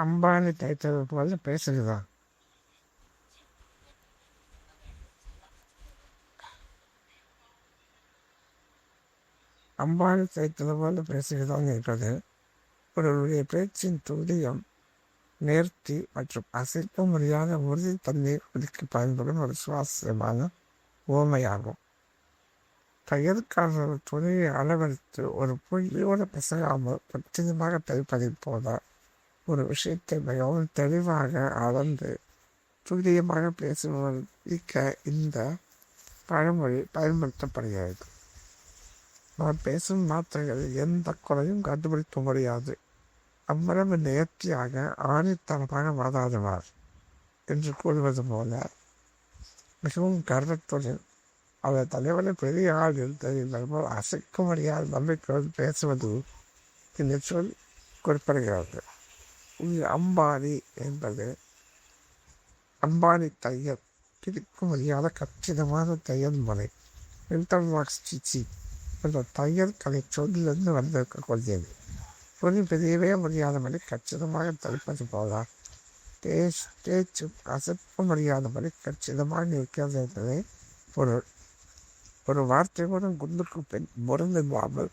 அம்பானி தைத்தது போல பேசுகிறான். அம்பானி தைத்தது போல பேசுகிறான் என்பது ஒருவருடைய பேச்சின் துல்லியம், நேர்த்தி மற்றும் அசைக்க முடியாத உறுதித்தன்மை ஒதுக்கி பயன்படும் ஒரு சுவாரஸ்யமான உவமையாகும். தையல்காரர் துணியை அளவெடுத்து ஒரு புள்ளியோடு பிசையாமல் பத்திரமாக தைப்பதைப் போல ஒரு விஷயத்தை மிகவும் தெளிவாக அளந்து துல்லியமாக பேசுவதற்க இந்த பழமொழி பயன்படுத்தப்படுகிறது. நான் பேசும் வார்த்தைகளில் எந்த குறையும் கண்டுபிடிக்க முடியாது, அவ்வளவு நேர்த்தியாக ஆணித்தனமாக வாதாடுவார் என்று கூறுவது போல மிகவும் கர்வத்துடன் அவர் தலைவரை பெரிய ஆள் தெரிந்தால் அசைக்க முடியாத நம்பிக்கையோடு பேசுவது இந்த சொல் குறிப்பிடுகிறது. இங்கு அம்பானி என்பது அம்பானி தையல், பிரிக்க முடியாத கச்சிதமான தையல் முறை, இன்டர்லாக் ஸ்டிச்சிங் என்ற தையல் கலை சொல்லிலிருந்து வந்திருக்கக்கூடியது. துணி பெரியவே முடியாதபடி கச்சிதமாக தைப்பது போல தேய்ச்சும் அசைக்க முடியாதபடி கச்சிதமாக இருக்கிறது என்பதை ஒரு வார்த்தை கூட குண்டுக்கு பின் முரண்பாமல்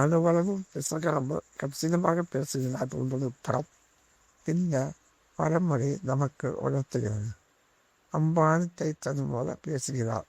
அலுவலகம் பிசகாமல் கச்சிதமாக பேசுகிறார் என்பது தரம் இந்த பழமொழி நமக்கு உணர்த்துகிறது. அம்பானி தைத்தது போல பேசுகிறார்.